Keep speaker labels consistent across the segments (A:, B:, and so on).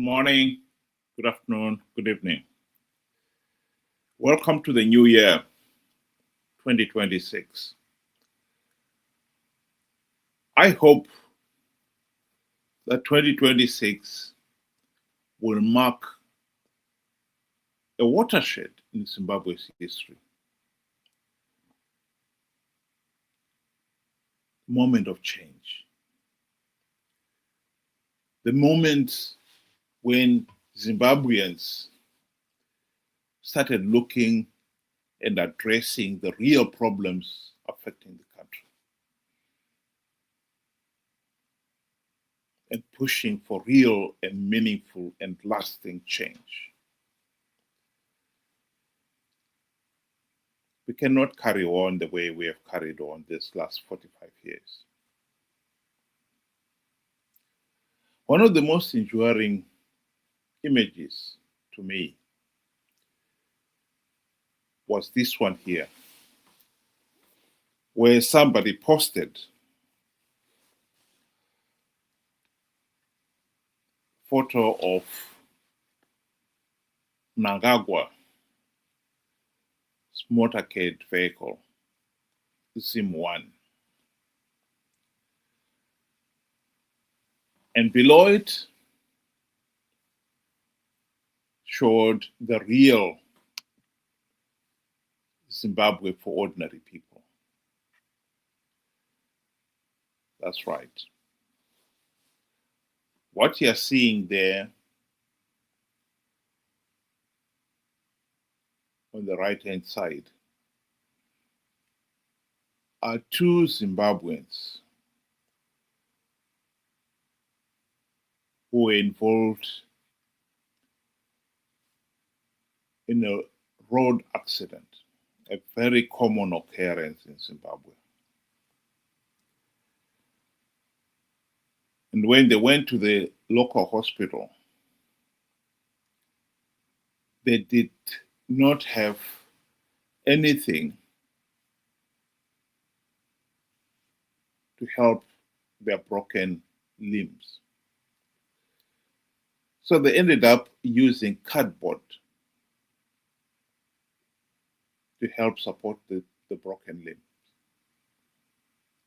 A: morning, good afternoon, good evening. Welcome to the new year, 2026. I hope that 2026 will mark a watershed in Zimbabwe's history. Moment of change. The moment when Zimbabweans started looking and addressing the real problems affecting the country and pushing for real and meaningful and lasting change. We cannot carry on the way we have carried on this last 45 years. One of the most enduring images to me was this one here, where somebody posted photo of Mnangagwa's motorcade vehicle, Zim1. And below it showed the real Zimbabwe for ordinary people. That's right. What you're seeing there on the right-hand side are two Zimbabweans who were involved in a road accident, a very common occurrence in Zimbabwe. And when they went to the local hospital, they did not have anything to help their broken limbs. So they ended up using cardboard to help support the broken limbs.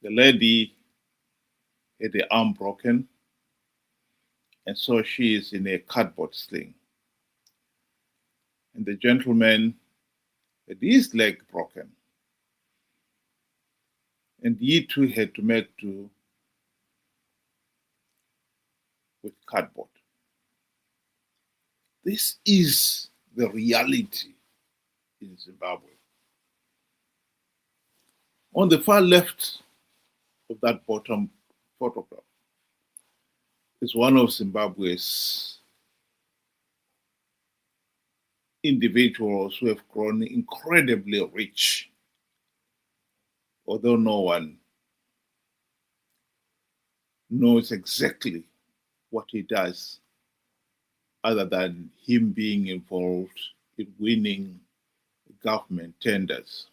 A: The lady had the arm broken, and so she is in a cardboard sling. And the gentleman had his leg broken, and he too had to make do with cardboard. This is the reality in Zimbabwe. On the far left of that bottom photograph is one of Zimbabwe's individuals who have grown incredibly rich, although no one knows exactly what he does other than him being involved in winning government tenders.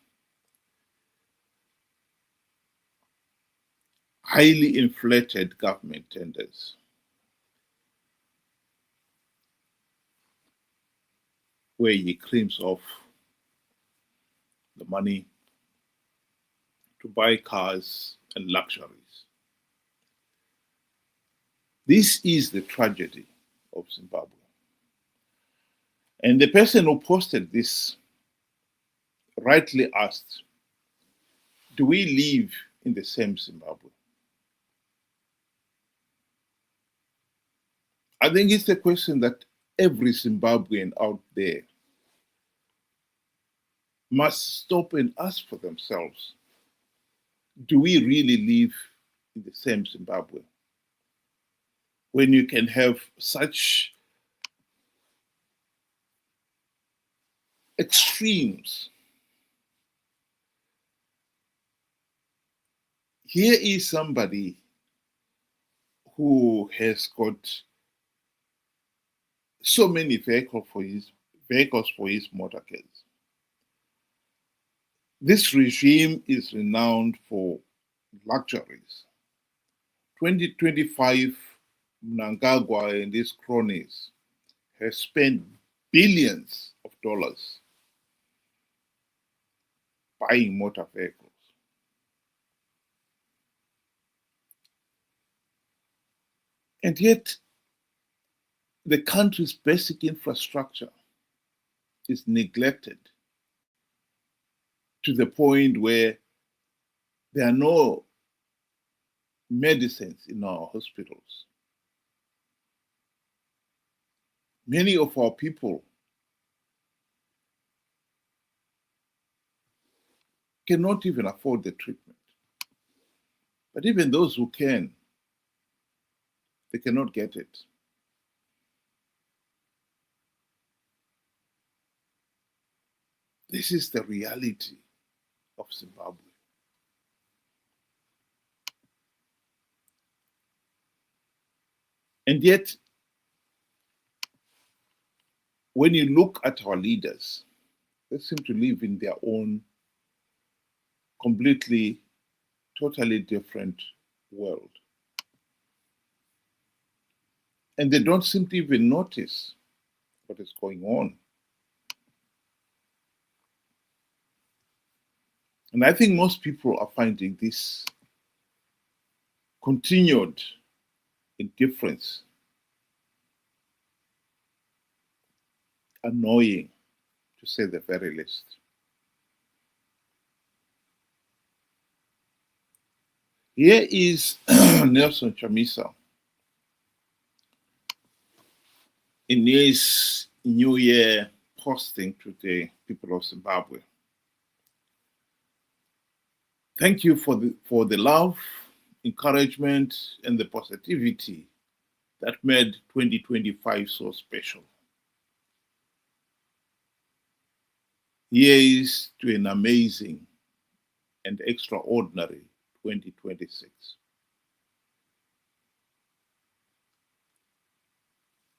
A: Highly inflated government tenders, where he claims off the money to buy cars and luxuries. This is the tragedy of Zimbabwe. And the person who posted this rightly asked, do we live in the same Zimbabwe? I think it's a question that every Zimbabwean out there must stop and ask for themselves. Do we really live in the same Zimbabwe? When you can have such extremes. Here is somebody who has got so many vehicles for his motorcades. This regime is renowned for luxuries. 2025, Mnangagwa and his cronies has spent billions of dollars buying motor vehicles. And yet, the country's basic infrastructure is neglected to the point where there are no medicines in our hospitals. Many of our people cannot even afford the treatment. But even those who can, they cannot get it. This is the reality of Zimbabwe. And yet, when you look at our leaders, they seem to live in their own completely, totally different world. And they don't seem to even notice what is going on. And I think most people are finding this continued indifference annoying, to say the very least. Here is Nelson Chamisa in his New Year posting to the people of Zimbabwe. Thank you for the love, encouragement, and the positivity that made 2025 so special. Here is to an amazing and extraordinary 2026.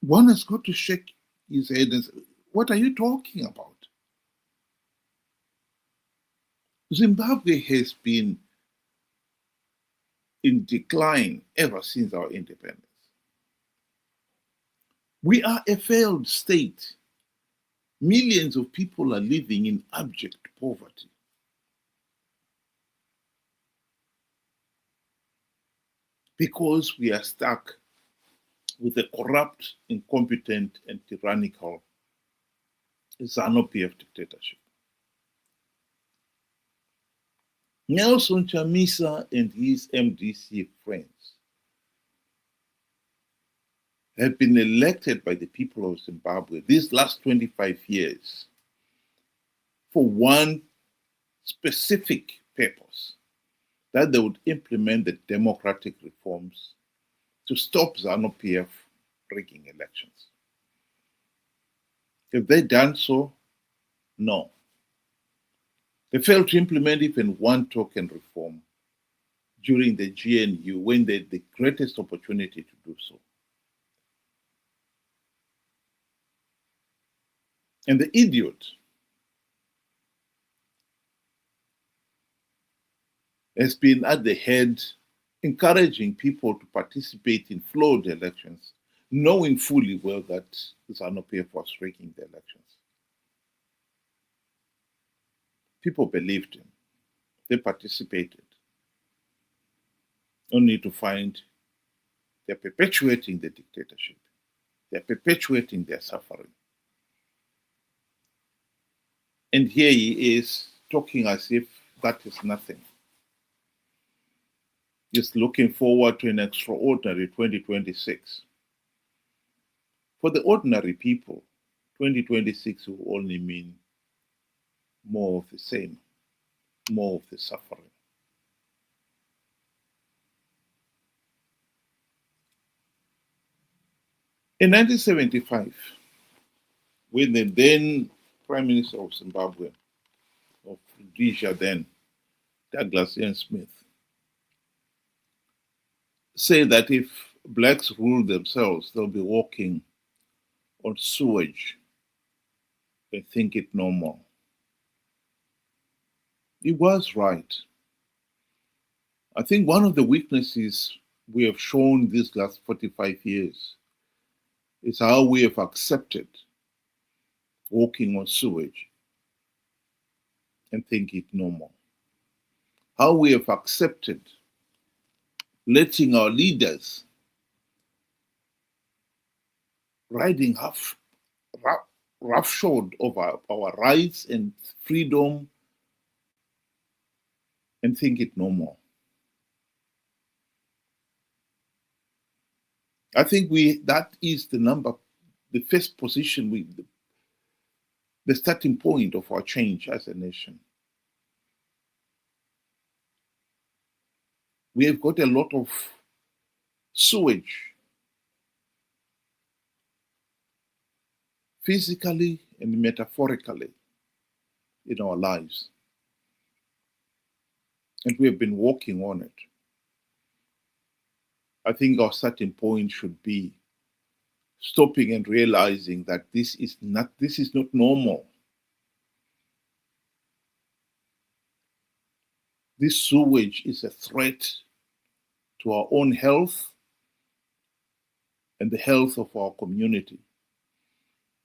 A: One has got to shake his head and say, what are you talking about? Zimbabwe has been in decline ever since our independence. We are a failed state. Millions of people are living in abject poverty. Because we are stuck with a corrupt, incompetent, and tyrannical Zanu PF dictatorship. Nelson Chamisa and his MDC friends have been elected by the people of Zimbabwe these last 25 years for one specific purpose, that they would implement the democratic reforms to stop Zanu PF rigging elections. Have they done so? No. They failed to implement even one token reform during the GNU when they had the greatest opportunity to do so. And the idiot has been at the head encouraging people to participate in flawed elections, knowing fully well that Zanu PF was rigging the elections. People believed him. They participated. Only to find they're perpetuating the dictatorship. They're perpetuating their suffering. And here he is talking as if that is nothing. Just looking forward to an extraordinary 2026. For the ordinary people, 2026 will only mean more of the same, more of the suffering. In 1975, when the then Prime Minister of Zimbabwe, of Rhodesia then, Douglas Ian Smith, said that if blacks rule themselves, they'll be walking on sewage and think it normal. He was right. I think one of the weaknesses we have shown these last 45 years It's how we have accepted walking on sewage and think it normal. How we have accepted letting our leaders riding roughshod over our rights and freedom and think it normal. I think that is the first position, the starting point of our change as a nation. We have got a lot of sewage, physically and metaphorically, in our lives. And we have been working on it. I think our starting point should be stopping and realizing that this is not normal. This sewage is a threat to our own health and the health of our community.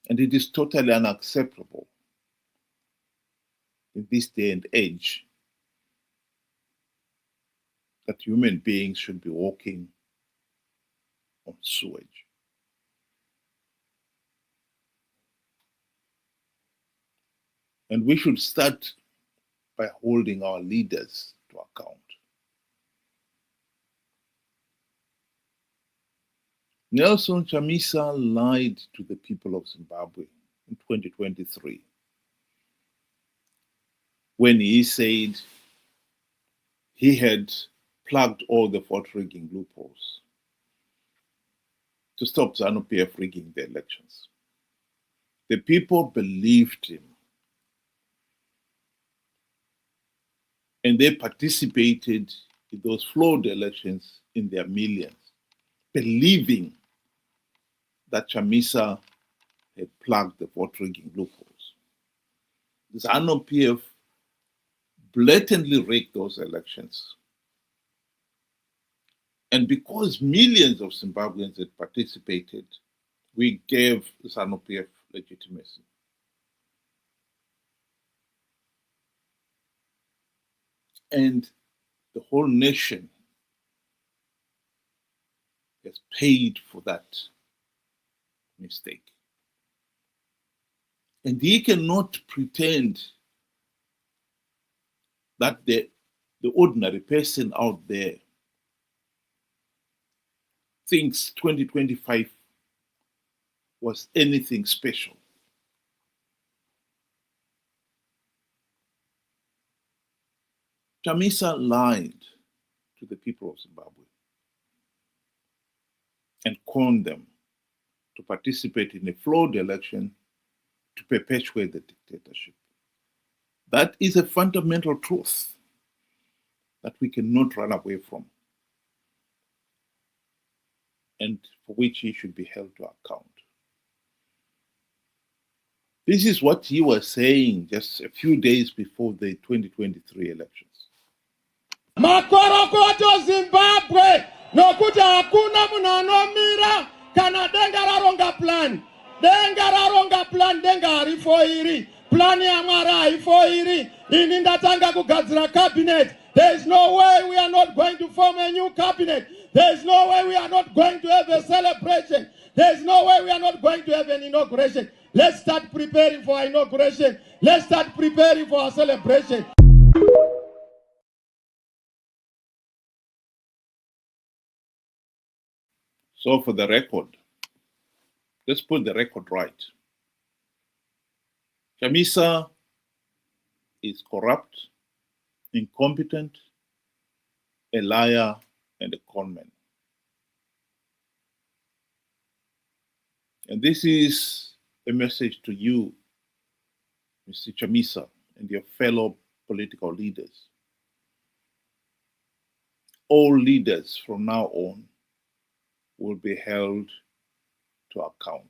A: And it is totally unacceptable in this day and age that human beings should be walking on sewage. And we should start by holding our leaders to account. Nelson Chamisa lied to the people of Zimbabwe in 2023 when he said he had plugged all the vote rigging loopholes to stop Zanu PF rigging the elections. The people believed him, and they participated in those flawed elections in their millions, believing that Chamisa had plugged the vote rigging loopholes. Zanu PF blatantly rigged those elections. And because millions of Zimbabweans had participated, we gave Zanu PF legitimacy. And the whole nation has paid for that mistake. And he cannot pretend that the ordinary person out there thinks 2025 was anything special. Chamisa lied to the people of Zimbabwe and conned them to participate in a flawed election to perpetuate the dictatorship. That is a fundamental truth that we cannot run away from, and for which he should be held to account. This is what he was saying just a few days before the 2023 elections.
B: Makorokoto Zimbabwe, nokuti hakuna munhu anomira kana denga raronga plan. Denga raronga plan, denga harifoiri. Plan yaMwari haifoiri. Ini ndatanga kugadzira cabinet. There is no way we are not going to form a new cabinet. There is no way we are not going to have a celebration. There is no way we are not going to have an inauguration. Let's start preparing for our inauguration. Let's start preparing for our celebration.
A: So for the record, let's put the record right. Chamisa is corrupt, incompetent, a liar, and a conman. And this is a message to you, Mr. Chamisa, and your fellow political leaders. All leaders from now on will be held to account.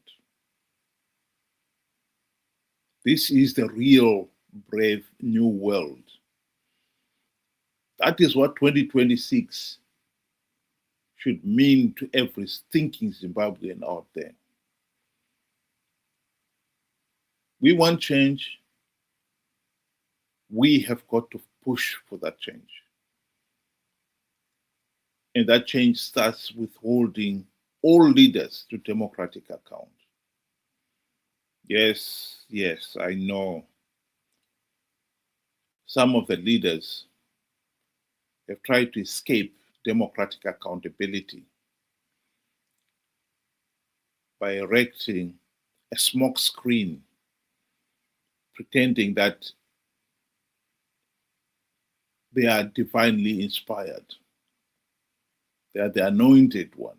A: This is the real brave new world. That is what 2026 should mean to every thinking Zimbabwean out there. We want change. We have got to push for that change. And that change starts with holding all leaders to democratic account. Yes, I know some of the leaders have tried to escape democratic accountability by erecting a smoke screen, pretending that they are divinely inspired. They are the anointed one.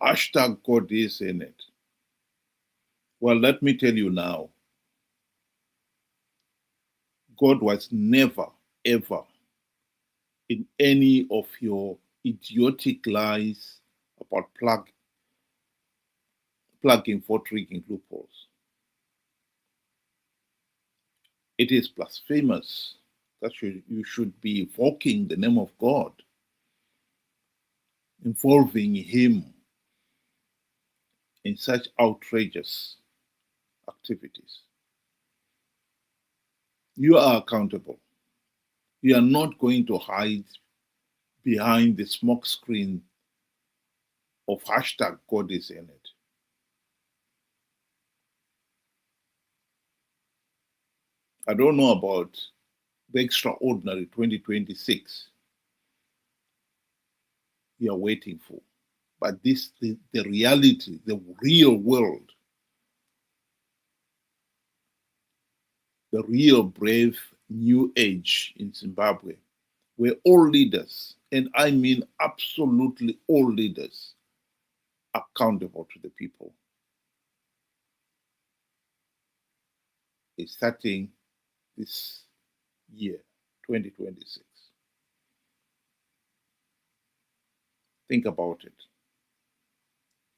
A: Hashtag God is in it. Well, let me tell you now, God was never, ever in any of your idiotic lies about plugging for triggering loopholes. It is blasphemous that you should be invoking the name of God, involving Him in such outrageous activities. You are accountable. You are not going to hide behind the smoke screen of hashtag God is in it. I don't know about the extraordinary 2026 you are waiting for, but this, the reality, the real world, the real brave new age in Zimbabwe, where all leaders, and I mean absolutely all leaders, are accountable to the people, is starting this year, 2026. Think about it.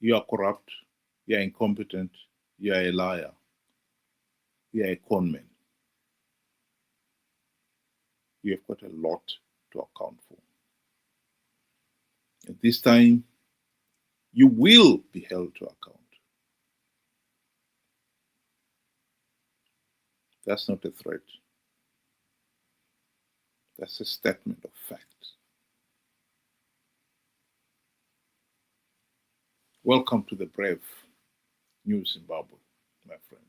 A: You are corrupt, you are incompetent, you are a liar, you are a conman. You have got a lot to account for. At this time, you will be held to account. That's not a threat. That's a statement of fact. Welcome to the brave new Zimbabwe, my friend.